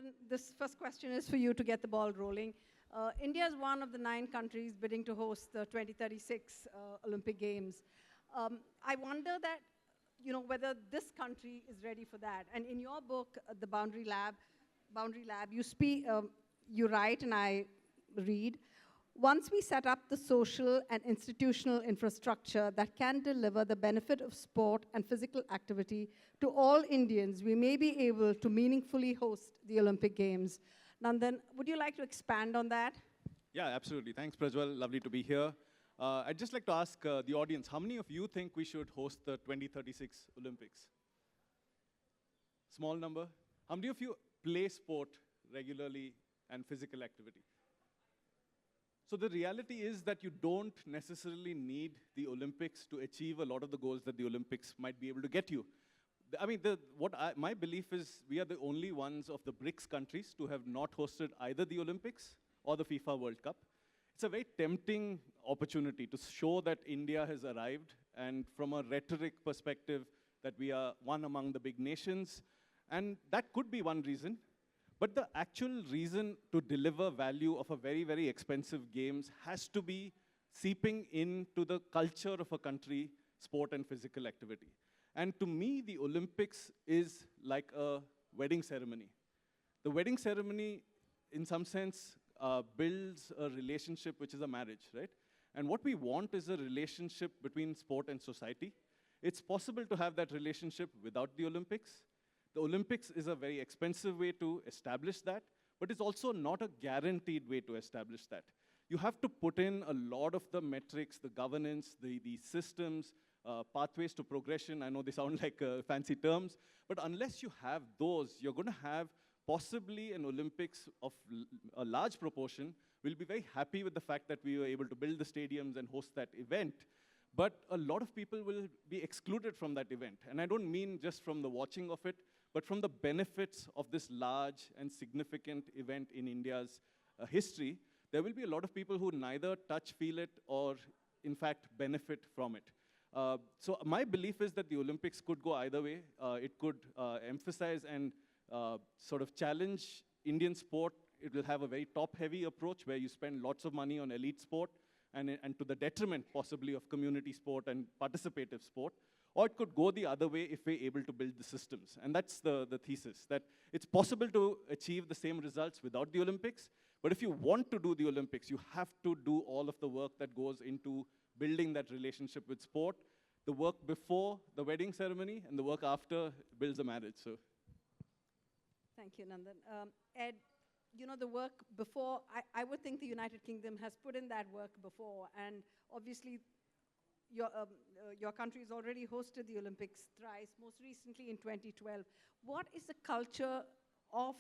Nandan, this first question is for you to get the ball rolling. India is one of the 9 countries bidding to host the 2036 Olympic Games. I wonder that, whether this country is ready for that. And in your book, The Boundary Lab, you speak, you write, and I read, once we set up the social and institutional infrastructure that can deliver the benefit of sport and physical activity to all Indians, we may be able to meaningfully host the Olympic Games. Nandan, would you like to expand on that? Yeah, absolutely. Thanks, Prajwal. Lovely to be here. I'd just like to ask the audience, how many of you think we should host the 2036 Olympics? Small number. How many of you play sport regularly and physical activity? So the reality is that you don't necessarily need the Olympics to achieve a lot of the goals that the Olympics might be able to get you. I mean, my belief is we are the only ones of the BRICS countries to have not hosted either the Olympics or the FIFA World Cup. It's a very tempting opportunity to show that India has arrived, and from a rhetoric perspective, that we are one among the big nations. And that could be one reason. But the actual reason to deliver value of a very, very expensive games has to be seeping into the culture of a country, sport and physical activity. And to me, the Olympics is like a wedding ceremony. The wedding ceremony, in some sense, builds a relationship which is a marriage, right? And what we want is a relationship between sport and society. It's possible to have that relationship without the Olympics. The Olympics is a very expensive way to establish that, but it's also not a guaranteed way to establish that. You have to put in a lot of the metrics, the governance, the systems, pathways to progression. I know they sound like fancy terms, but unless you have those, you're going to have possibly an Olympics of a large proportion. We'll be very happy with the fact that we were able to build the stadiums and host that event. But a lot of people will be excluded from that event. And I don't mean just from the watching of it, but from the benefits of this large and significant event in India's history. There will be a lot of people who neither touch, feel it, or in fact benefit from it. So my belief is that the Olympics could go either way. It could emphasize and sort of challenge Indian sport. It will have a very top-heavy approach where you spend lots of money on elite sport and to the detriment possibly of community sport and participative sport. Or it could go the other way if we're able to build the systems. And that's the thesis, that it's possible to achieve the same results without the Olympics. But if you want to do the Olympics, you have to do all of the work that goes into building that relationship with sport. The work before the wedding ceremony and the work after builds a marriage. So, thank you, Nandan. Ed, the work before, I would think the United Kingdom has put in that work before, and obviously your country has already hosted the Olympics thrice, most recently in 2012. What is the culture of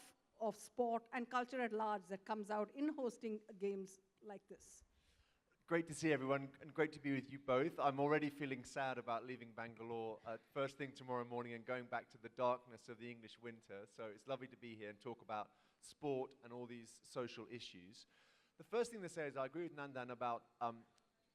sport and culture at large that comes out in hosting games like this? Great to see everyone, and great to be with you both. I'm already feeling sad about leaving Bangalore first thing tomorrow morning and going back to the darkness of the English winter. So it's lovely to be here and talk about sport and all these social issues. The first thing to say is I agree with Nandan about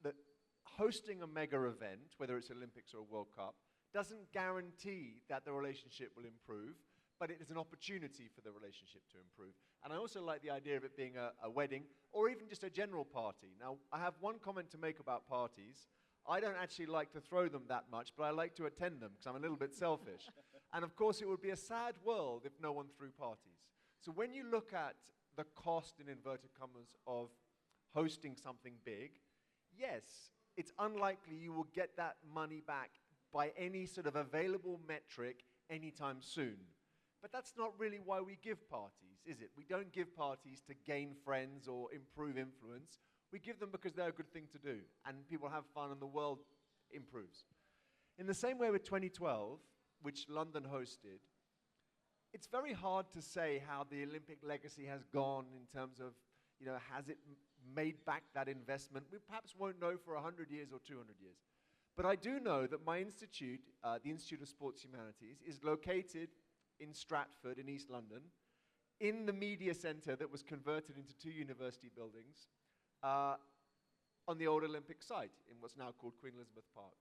that hosting a mega event, whether it's Olympics or a World Cup, doesn't guarantee that the relationship will improve, but it is an opportunity for the relationship to improve. And I also like the idea of it being a wedding or even just a general party. Now, I have one comment to make about parties. I don't actually like to throw them that much, but I like to attend them because I'm a little bit selfish. And of course, it would be a sad world if no one threw parties. So when you look at the cost, in inverted commas, of hosting something big, yes, it's unlikely you will get that money back by any sort of available metric anytime soon. But that's not really why we give parties, is it? We don't give parties to gain friends or improve influence. We give them because they're a good thing to do, and people have fun and the world improves. In the same way with 2012, which London hosted, it's very hard to say how the Olympic legacy has gone in terms of, has it made back that investment? We perhaps won't know for 100 years or 200 years. But I do know that my institute, the Institute of Sports Humanities, is located in Stratford in East London, in the media centre that was converted into 2 university buildings on the old Olympic site in what's now called Queen Elizabeth Park.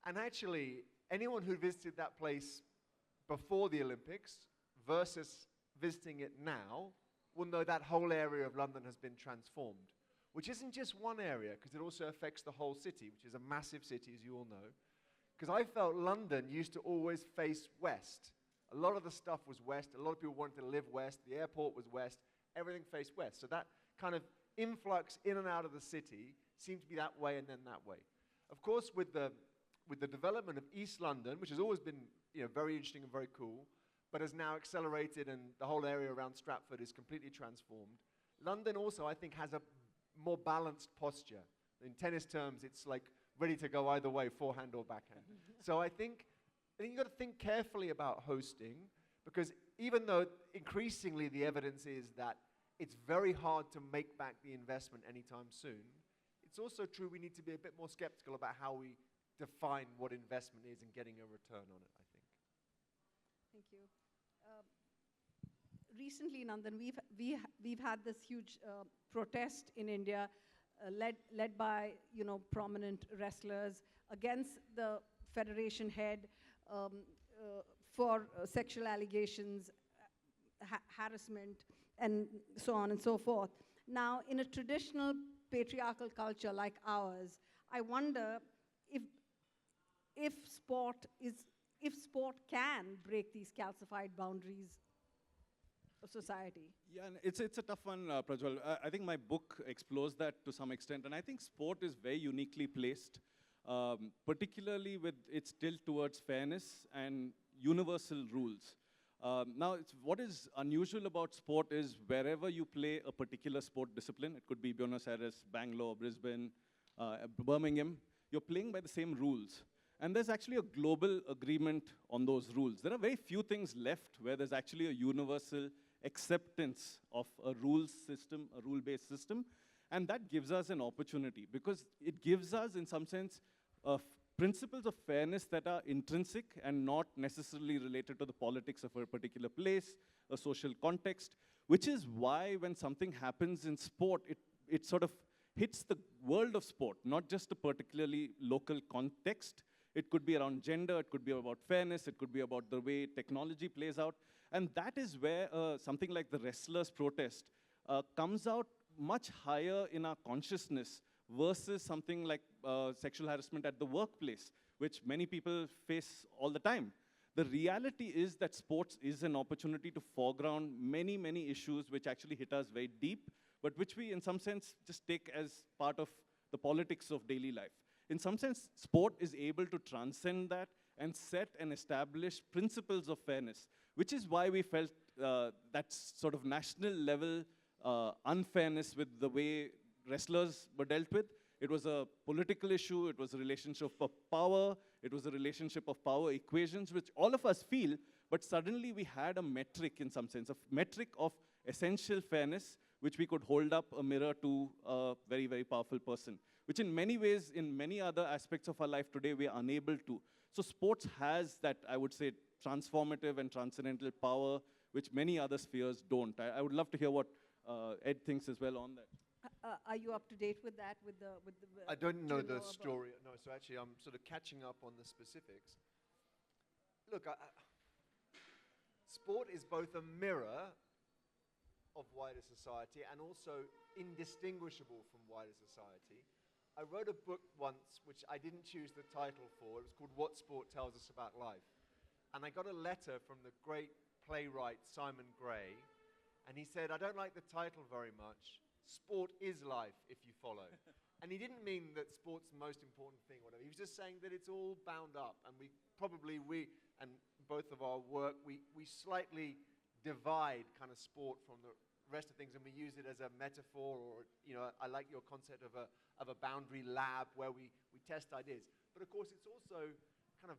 And actually, anyone who visited that place before the Olympics versus visiting it now will know that whole area of London has been transformed, which isn't just one area, because it also affects the whole city, which is a massive city, as you all know. Because I felt London used to always face west. A lot of the stuff was west. A lot of people wanted to live west. The airport was west. Everything faced west. So that kind of influx in and out of the city seemed to be that way and then that way. Of course, with the development of East London, which has always been very interesting and very cool, but has now accelerated and the whole area around Stratford is completely transformed, London also, I think, has a more balanced posture. In tennis terms, it's like ready to go either way, forehand or backhand. So I think you've got to think carefully about hosting, because even though increasingly the evidence is that it's very hard to make back the investment anytime soon, it's also true we need to be a bit more skeptical about how we define what investment is and getting a return on it, I think. Thank you. Recently, Nandan, we've had this huge protest in India, led by prominent wrestlers against the federation head for sexual allegations, harassment, and so on and so forth. Now, in a traditional patriarchal culture like ours, I wonder if sport can break these calcified boundaries of society. Yeah, and it's a tough one, Prajwal. I think my book explores that to some extent, and I think sport is very uniquely placed, particularly with its tilt towards fairness and universal rules. Now, what is unusual about sport is wherever you play a particular sport discipline, it could be Buenos Aires, Bangalore, Brisbane, Birmingham, you're playing by the same rules. And there's actually a global agreement on those rules. There are very few things left where there's actually a universal acceptance of a rules system, a rule-based system, and that gives us an opportunity, because it gives us, in some sense, principles of fairness that are intrinsic and not necessarily related to the politics of a particular place, a social context, which is why when something happens in sport, it sort of hits the world of sport, not just a particularly local context. It could be around gender, it could be about fairness, it could be about the way technology plays out. And that is where something like the wrestlers' protest comes out much higher in our consciousness versus something like sexual harassment at the workplace, which many people face all the time. The reality is that sports is an opportunity to foreground many, many issues which actually hit us very deep, but which we, in some sense, just take as part of the politics of daily life. In some sense, sport is able to transcend that and set and establish principles of fairness, which is why we felt that sort of national level unfairness with the way wrestlers were dealt with. It was a political issue, it was a relationship of power, it was a relationship of power equations, which all of us feel, but suddenly we had a metric in some sense, a metric of essential fairness, which we could hold up a mirror to a very, very powerful person, which in many ways, in many other aspects of our life today, we are unable to. So sports has that, I would say, transformative and transcendental power, which many other spheres don't. I would love to hear what Ed thinks as well on that. Are you up to date with that? I don't know the about story. No, so actually I'm sort of catching up on the specifics. Look, sport is both a mirror of wider society and also indistinguishable from wider society. I wrote a book once which I didn't choose the title for. It was called What Sport Tells Us About Life. And I got a letter from the great playwright Simon Gray, and he said, I don't like the title very much. Sport is life, if you follow. And he didn't mean that sport's the most important thing, whatever. He was just saying that it's all bound up, and we and both of our work, we slightly divide kind of sport from the rest of things, and we use it as a metaphor, or I like your concept of a boundary lab where we test ideas. But of course, it's also kind of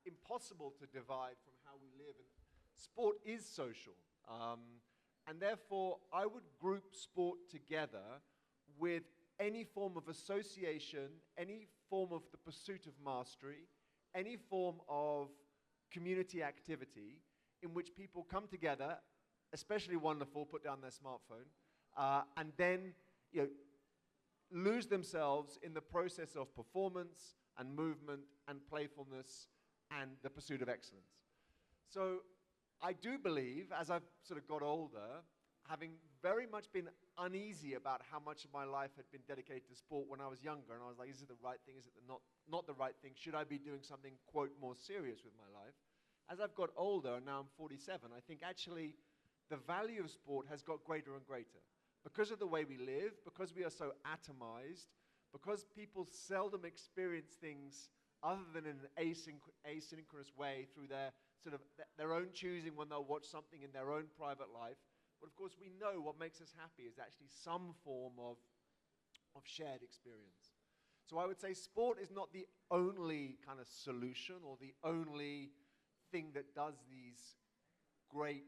impossible to divide from how we live, and sport is social. And therefore, I would group sport together with any form of association, any form of the pursuit of mastery, any form of community activity in which people come together, especially wonderful, put down their smartphone, and then lose themselves in the process of performance and movement and playfulness and the pursuit of excellence. So I do believe, as I've sort of got older, having very much been uneasy about how much of my life had been dedicated to sport when I was younger, and I was like, is it the right thing? Is it not the right thing? Should I be doing something, quote, more serious with my life? As I've got older, and now I'm 47, I think actually the value of sport has got greater and greater. Because of the way we live, because we are so atomized, because people seldom experience things other than in an asynchronous way through their sort of their own choosing when they'll watch something in their own private life. But of course, we know what makes us happy is actually some form of shared experience. So I would say sport is not the only kind of solution or the only thing that does these great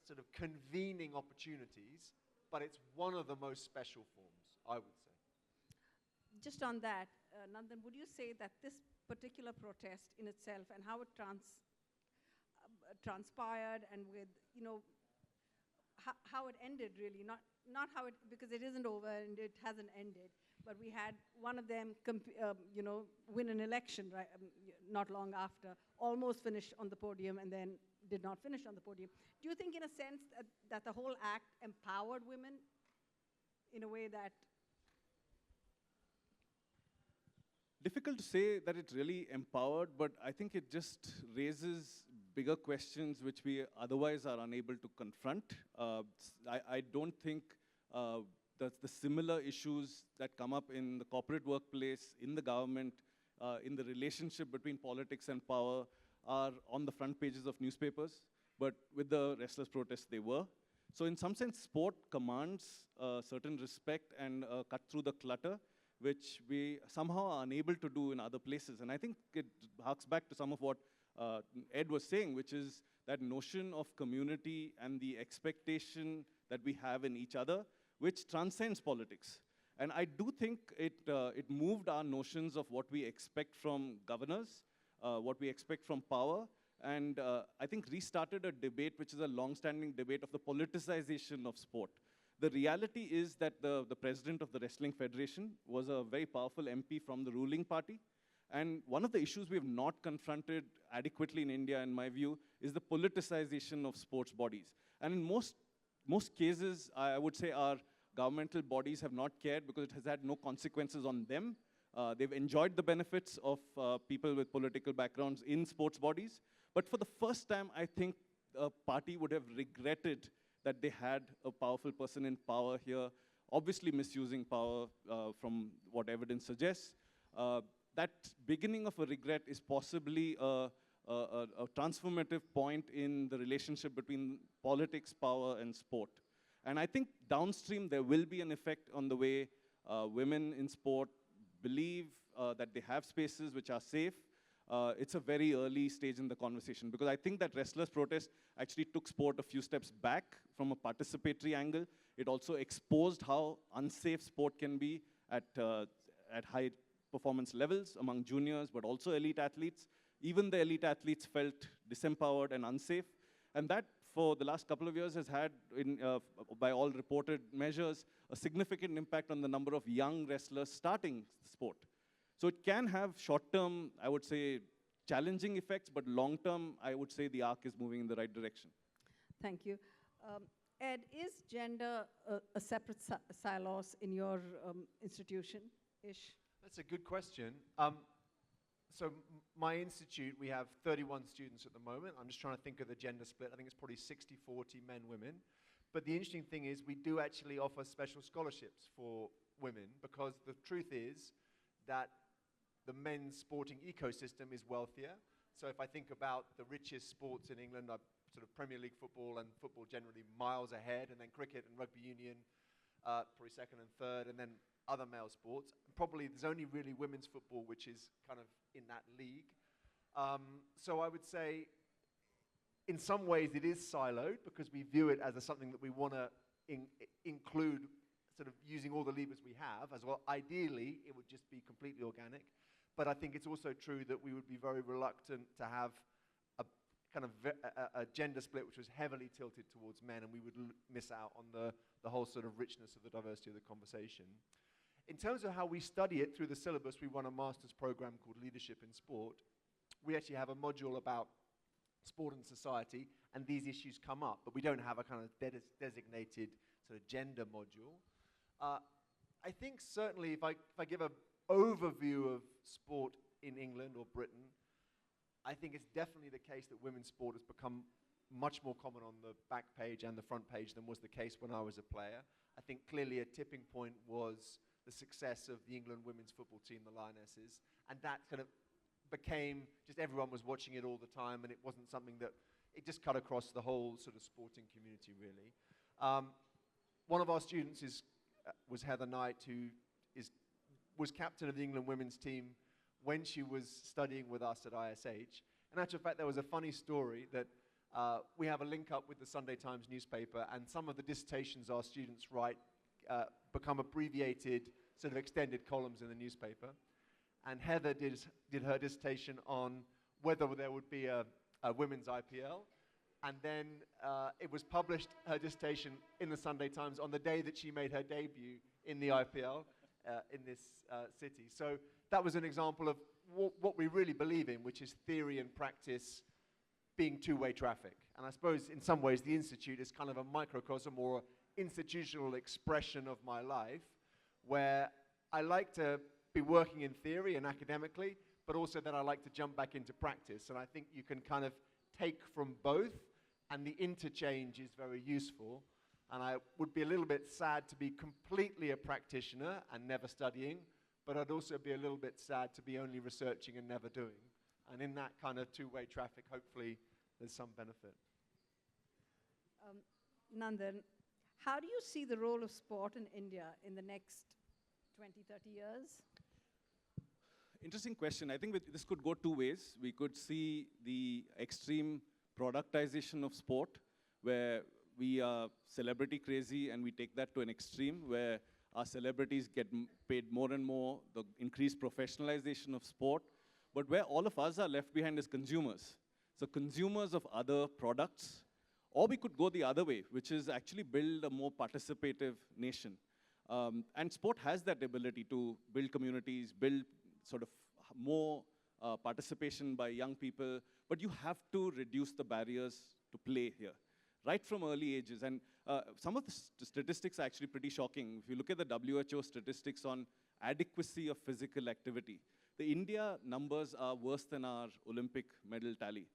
sort of convening opportunities, but it's one of the most special forms, I would say. Just on that, Nandan, would you say that this particular protest in itself and how it transpired and with, how it ended really, not how it, because it isn't over and it hasn't ended, but we had one of them, win an election, right, not long after, almost finished on the podium and then did not finish on the podium. Do you think in a sense that the whole act empowered women in a way that... Difficult to say that it really empowered, but I think it just raises bigger questions which we otherwise are unable to confront. I don't think that the similar issues that come up in the corporate workplace, in the government, in the relationship between politics and power are on the front pages of newspapers, but with the restless protests they were. So in some sense, sport commands certain respect and cut through the clutter, which we somehow are unable to do in other places. And I think it harks back to some of what Ed was saying, which is that notion of community and the expectation that we have in each other, which transcends politics. And I do think it moved our notions of what we expect from governors, what we expect from power, and I think restarted a debate which is a long-standing debate of the politicization of sport. The reality is that the president of the Wrestling Federation was a very powerful MP from the ruling party. And one of the issues we have not confronted adequately in India, in my view, is the politicization of sports bodies. And in most cases, I would say our governmental bodies have not cared because it has had no consequences on them. They've enjoyed the benefits of people with political backgrounds in sports bodies. But for the first time, I think a party would have regretted that they had a powerful person in power here, obviously misusing power from what evidence suggests. That beginning of a regret is possibly a transformative point in the relationship between politics, power, and sport. And I think downstream there will be an effect on the way women in sport believe that they have spaces which are safe. It's a very early stage in the conversation because I think that restless protest actually took sport a few steps back from a participatory angle. It also exposed how unsafe sport can be at high performance levels among juniors, but also elite athletes. Even the elite athletes felt disempowered and unsafe. And that, for the last couple of years, has had, by all reported measures, a significant impact on the number of young wrestlers starting the sport. So it can have short-term, I would say, challenging effects, but long-term, I would say the arc is moving in the right direction. Thank you. Ed, is gender a separate silos in your institution-ish? That's a good question. So my institute, we have 31 students at the moment. I'm just trying to think of the gender split. I think it's probably 60-40 men, women. But the interesting thing is we do actually offer special scholarships for women because the truth is that the men's sporting ecosystem is wealthier. So if I think about the richest sports in England, sort of Premier League football and football generally miles ahead, and then cricket and rugby union probably second and third, and then other male sports. Probably there's only really women's football which is kind of in that league. So I would say in some ways it is siloed because we view it as something that we want to include sort of using all the levers we have as well. Ideally, it would just be completely organic. But I think it's also true that we would be very reluctant to have a kind of a gender split which was heavily tilted towards men, and we would miss out on the whole sort of richness of the diversity of the conversation. In terms of how we study it through the syllabus, we run a master's program called Leadership in Sport. We actually have a module about sport and society, and these issues come up, but we don't have a kind of designated sort of gender module. I think certainly if I give an overview of sport in England or Britain, I think it's definitely the case that women's sport has become much more common on the back page and the front page than was the case when I was a player. I think clearly a tipping point was the success of the England women's football team, the Lionesses, and that kind of became, just everyone was watching it all the time, and it wasn't something that, it just cut across the whole sort of sporting community, really. One of our students was Heather Knight, who was captain of the England women's team when she was studying with us at ISH. In actual fact, there was a funny story that we have a link up with the Sunday Times newspaper, and some of the dissertations our students write become abbreviated, sort of extended columns in the newspaper. And Heather did her dissertation on whether there would be a women's IPL. And then it was published, her dissertation, in the Sunday Times on the day that she made her debut in the IPL in this city. So that was an example of what we really believe in, which is theory and practice being two-way traffic. And I suppose in some ways the Institute is kind of a microcosm or institutional expression of my life, where I like to be working in theory and academically, but also that I like to jump back into practice. And I think you can kind of take from both, and the interchange is very useful. And I would be a little bit sad to be completely a practitioner and never studying, but I'd also be a little bit sad to be only researching and never doing. And in that kind of two-way traffic, hopefully there's some benefit. Nandan, how do you see the role of sport in India in the next 20, 30 years? Interesting question. I think this could go two ways. We could see the extreme productization of sport, where we are celebrity crazy and we take that to an extreme, where our celebrities get paid more and more, the increased professionalization of sport, but where all of us are left behind as consumers. So consumers of other products, or we could go the other way, which is actually build a more participative nation. And sport has that ability to build communities, build sort of more participation by young people, but you have to reduce the barriers to play here, right from early ages. And some of the statistics are actually pretty shocking. If you look at the WHO statistics on adequacy of physical activity, the India numbers are worse than our Olympic medal tally.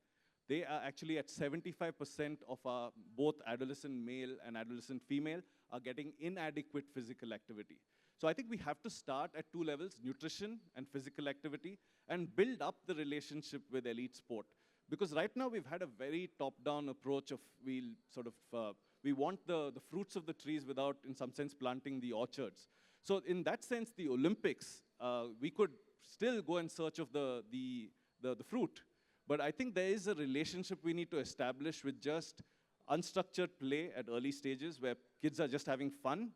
They are actually at 75% of our both adolescent male and adolescent female are getting inadequate physical activity. So I think we have to start at two levels, nutrition and physical activity, and build up the relationship with elite sport. Because right now we've had a very top-down approach of we want the fruits of the trees without, in some sense, planting the orchards. So in that sense, the Olympics, we could still go in search of the fruit. But I think there is a relationship we need to establish with just unstructured play at early stages where kids are just having fun,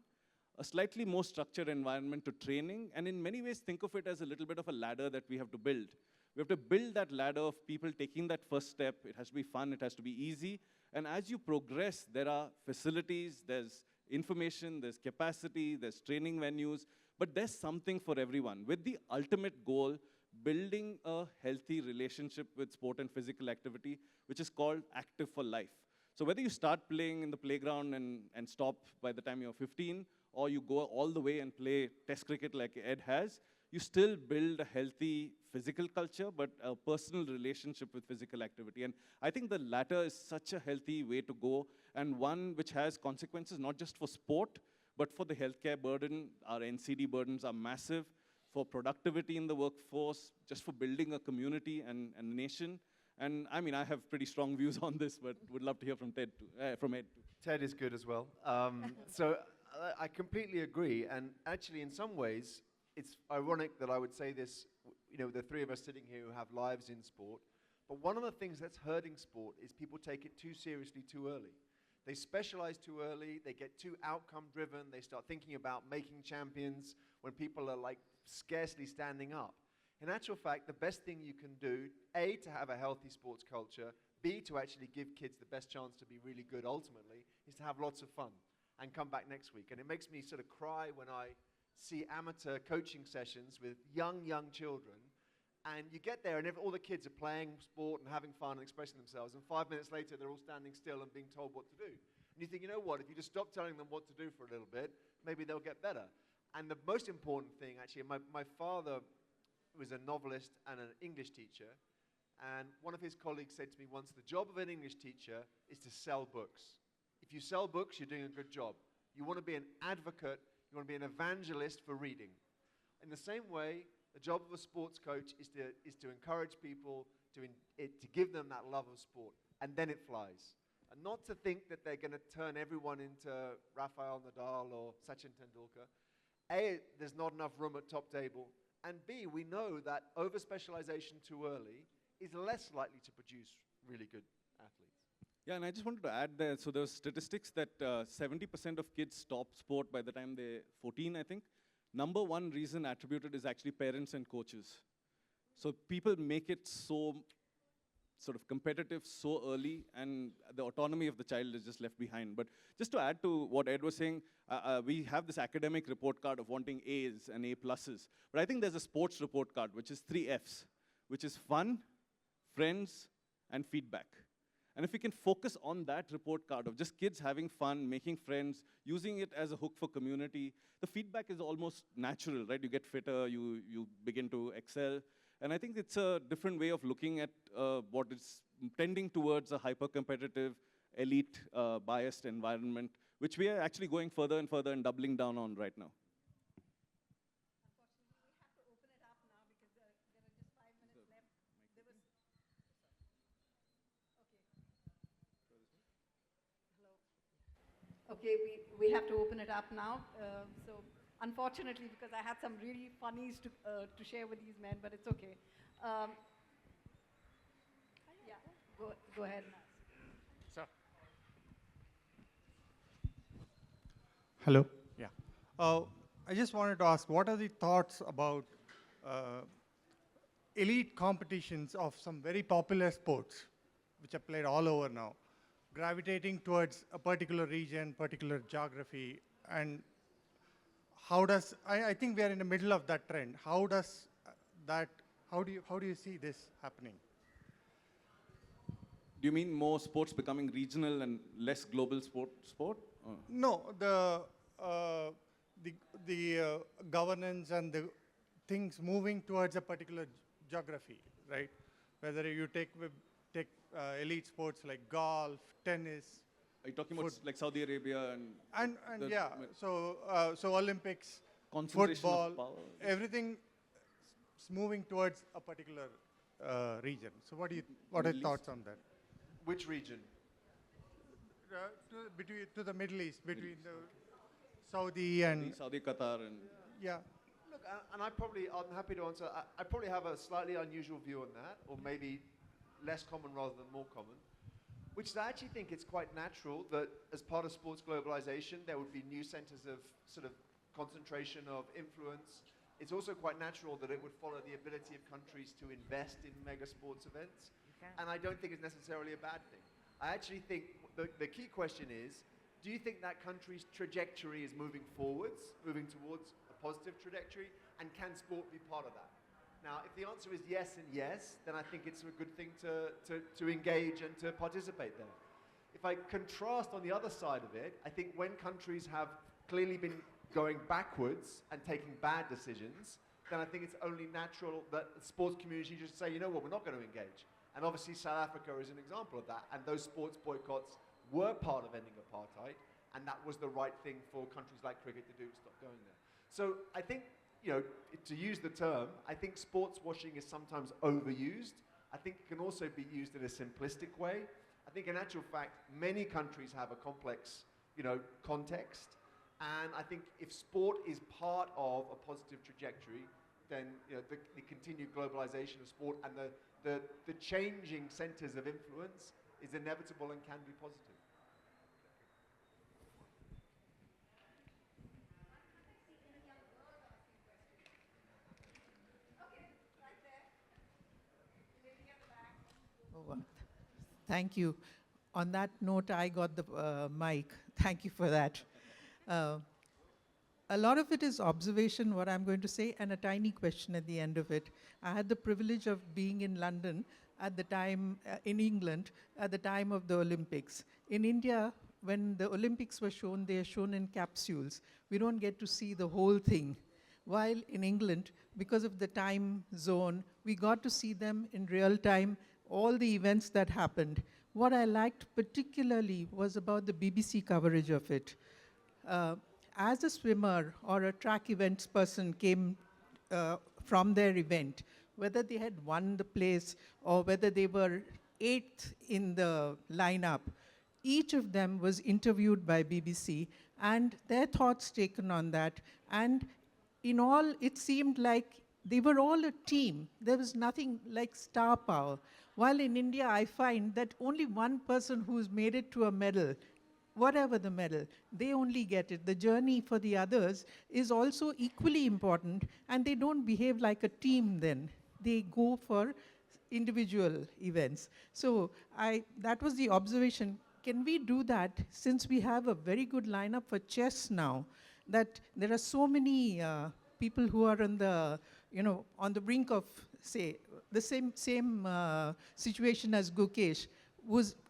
a slightly more structured environment to training, and in many ways think of it as a little bit of a ladder that we have to build. We have to build that ladder of people taking that first step. It has to be fun, it has to be easy, and as you progress, there are facilities, there's information, there's capacity, there's training venues, but there's something for everyone, with the ultimate goal building a healthy relationship with sport and physical activity, which is called active for life. So whether you start playing in the playground and stop by the time you're 15, or you go all the way and play test cricket like Ed has, you still build a healthy physical culture, but a personal relationship with physical activity. And I think the latter is such a healthy way to go, and one which has consequences not just for sport, but for the healthcare burden. Our NCD burdens are massive, for productivity in the workforce, just for building a community and a nation. And I mean, I have pretty strong views on this, but would love to hear from Ed too. Ted is good as well. So I completely agree. And actually, in some ways, it's ironic that I would say this, the three of us sitting here who have lives in sport. But one of the things that's hurting sport is people take it too seriously too early. They specialize too early, they get too outcome driven, they start thinking about making champions when people are like scarcely standing up. In actual fact, the best thing you can do, A, to have a healthy sports culture, B, to actually give kids the best chance to be really good ultimately, is to have lots of fun and come back next week. And it makes me sort of cry when I see amateur coaching sessions with young children, And you get there, and all the kids are playing sport and having fun and expressing themselves, and 5 minutes later, they're all standing still and being told what to do. And you think, you know what, if you just stop telling them what to do for a little bit, maybe they'll get better. And the most important thing, actually, my father was a novelist and an English teacher, and one of his colleagues said to me once, the job of an English teacher is to sell books. If you sell books, you're doing a good job. You want to be an advocate, you want to be an evangelist for reading. In the same way, the job of a sports coach is to encourage people, to give them that love of sport, and then it flies. And not to think that they're going to turn everyone into Rafael Nadal or Sachin Tendulkar. A, there's not enough room at top table, and B, we know that over-specialization too early is less likely to produce really good athletes. Yeah, and I just wanted to add there, so there's statistics that 70% of kids stop sport by the time they're 14, I think. Number one reason attributed is actually parents and coaches. So people make it so sort of competitive so early, and the autonomy of the child is just left behind. But just to add to what Ed was saying, we have this academic report card of wanting A's and A pluses. But I think there's a sports report card, which is 3 F's, which is fun, friends, and feedback. And if we can focus on that report card of just kids having fun, making friends, using it as a hook for community, the feedback is almost natural, right? You get fitter, you begin to excel. And I think it's a different way of looking at what is tending towards a hyper-competitive, elite, biased environment, which we are actually going further and further and doubling down on right now. Okay, we have to open it up now. So unfortunately, because I had some really funnies to share with these men, but it's okay. Yeah, go ahead. Sir. Hello. Yeah. I just wanted to ask, what are the thoughts about elite competitions of some very popular sports, which are played all over now, gravitating towards a particular region, particular geography, and how does, I think we are in the middle of that trend. How does that, how do you see this happening? Do you mean more sports becoming regional and less global sport? No, the governance and the things moving towards a particular geography, right? Whether you take elite sports like golf, tennis. Are you talking about like Saudi Arabia and yeah, so Olympics, concentration football, of power? everything is moving towards a particular region. So what are your thoughts on that? Which region? To the Middle East, between the Saudi and Saudi, Qatar, and yeah. Look, and I'm happy to answer. I probably have a slightly unusual view on that, or maybe less common rather than more common, which is I actually think it's quite natural that as part of sports globalization, there would be new centers of sort of concentration of influence. It's also quite natural that it would follow the ability of countries to invest in mega sports events. And I don't think it's necessarily a bad thing. I actually think the key question is, do you think that country's trajectory is moving forwards, moving towards a positive trajectory, and can sport be part of that? Now, if the answer is yes and yes, then I think it's a good thing to engage and to participate there. If I contrast on the other side of it, I think when countries have clearly been going backwards and taking bad decisions, then I think it's only natural that the sports community just say, you know what, we're not going to engage. And obviously South Africa is an example of that, and those sports boycotts were part of ending apartheid, and that was the right thing for countries like cricket to do, to stop going there. So I think, you know, to use the term, I think sports washing is sometimes overused. I think it can also be used in a simplistic way. I think in actual fact, many countries have a complex, you know, context. And I think if sport is part of a positive trajectory, then you know, the continued globalization of sport and the changing centers of influence is inevitable and can be positive. Thank you. On that note, I got the mic. Thank you for that. a lot of it is observation, what I'm going to say, and a tiny question at the end of it. I had the privilege of being in London at the time, in England, at the time of the Olympics. In India, when the Olympics were shown, they are shown in capsules. We don't get to see the whole thing. While in England, because of the time zone, we got to see them in real time, all the events that happened. What I liked particularly was about the BBC coverage of it. As a swimmer or a track events person came from their event, whether they had won the place or whether they were 8th in the lineup, each of them was interviewed by BBC and their thoughts taken on that. And in all, it seemed like they were all a team. There was nothing like star power. While in India, I find that only one person who's made it to a medal, whatever the medal, they only get it. The journey for the others is also equally important, and they don't behave like a team then. They go for individual events. So that was the observation. Can we do that since we have a very good lineup for chess now, that there are so many people who are on the brink of, say, the same situation as Gukesh?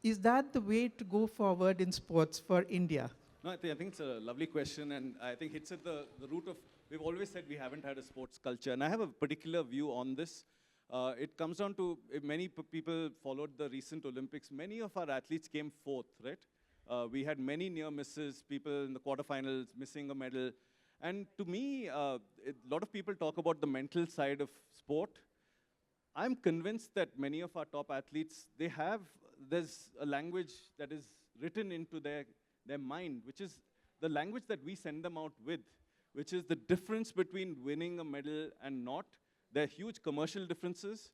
Is that the way to go forward in sports for India? No, I think it's a lovely question, and I think it's at the root of, we've always said we haven't had a sports culture, and I have a particular view on this. It comes down to, if many people followed the recent Olympics, many of our athletes came fourth, right? We had many near misses, people in the quarterfinals missing a medal. And to me, a lot of people talk about the mental side of sport. I'm convinced that many of our top athletes, there's a language that is written into their mind, which is the language that we send them out with, which is the difference between winning a medal and not. There are huge commercial differences.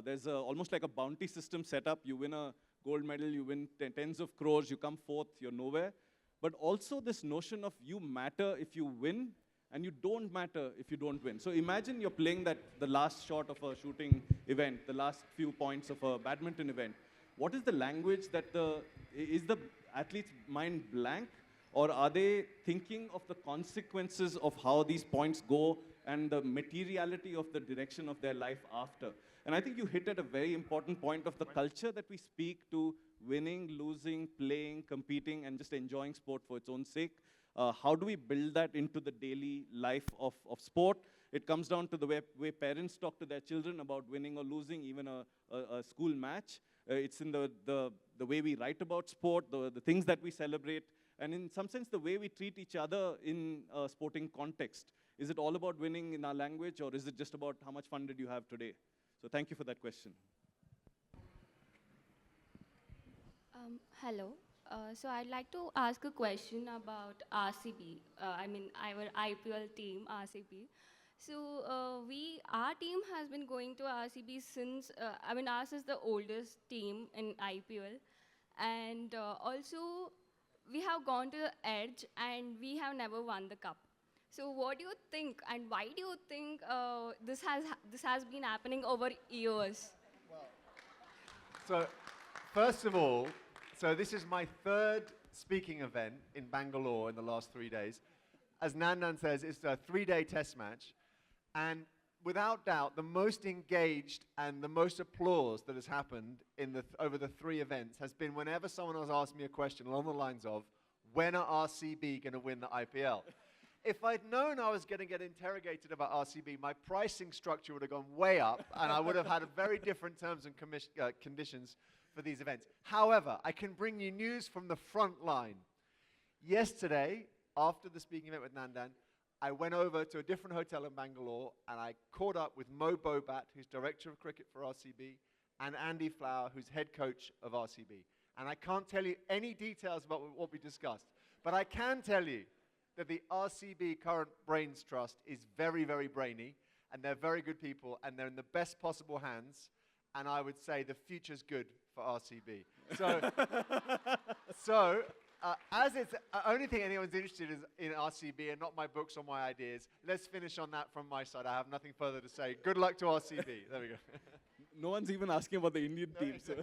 There's almost like a bounty system set up. You win a gold medal, you win tens of crores, you come fourth, you're nowhere. But also this notion of you matter if you win, and you don't matter if you don't win. So imagine you're playing the last shot of a shooting event, the last few points of a badminton event. What is the language that is the athlete's mind blank? Or are they thinking of the consequences of how these points go and the materiality of the direction of their life after? And I think you hit at a very important point of the culture that we speak to winning, losing, playing, competing, and just enjoying sport for its own sake. How do we build that into the daily life of sport? It comes down to the way parents talk to their children about winning or losing, even a school match. It's in the way we write about sport, the things that we celebrate, and in some sense, the way we treat each other in a sporting context. Is it all about winning in our language, or is it just about how much fun did you have today? So thank you for that question. Hello. So I'd like to ask a question about RCB. Our IPL team, RCB. So our team has been going to RCB since, ours is the oldest team in IPL. And also, we have gone to the edge and we have never won the cup. So what do you think, and why do you think this has been happening over years? So, first of all, this is my third speaking event in Bangalore in the last 3 days. As Nandan says, it's a 3-day test match. And without doubt, the most engaged and the most applause that has happened over the 3 events has been whenever someone has asked me a question along the lines of, when are RCB going to win the IPL? If I'd known I was going to get interrogated about RCB, my pricing structure would have gone way up, and I would have had a very different terms and conditions for these events. However, I can bring you news from the front line. Yesterday, after the speaking event with Nandan, I went over to a different hotel in Bangalore, and I caught up with Mo Bobat, who's director of cricket for RCB, and Andy Flower, who's head coach of RCB. And I can't tell you any details about what we discussed, but I can tell you that the RCB current brains trust is very, very brainy, and they're very good people, and they're in the best possible hands, and I would say the future's good for RCB. So, as it's the only thing anyone's interested in RCB and not my books or my ideas, let's finish on that from my side. I have nothing further to say. Good luck to RCB. There we go. No one's even asking about the Indian team. So.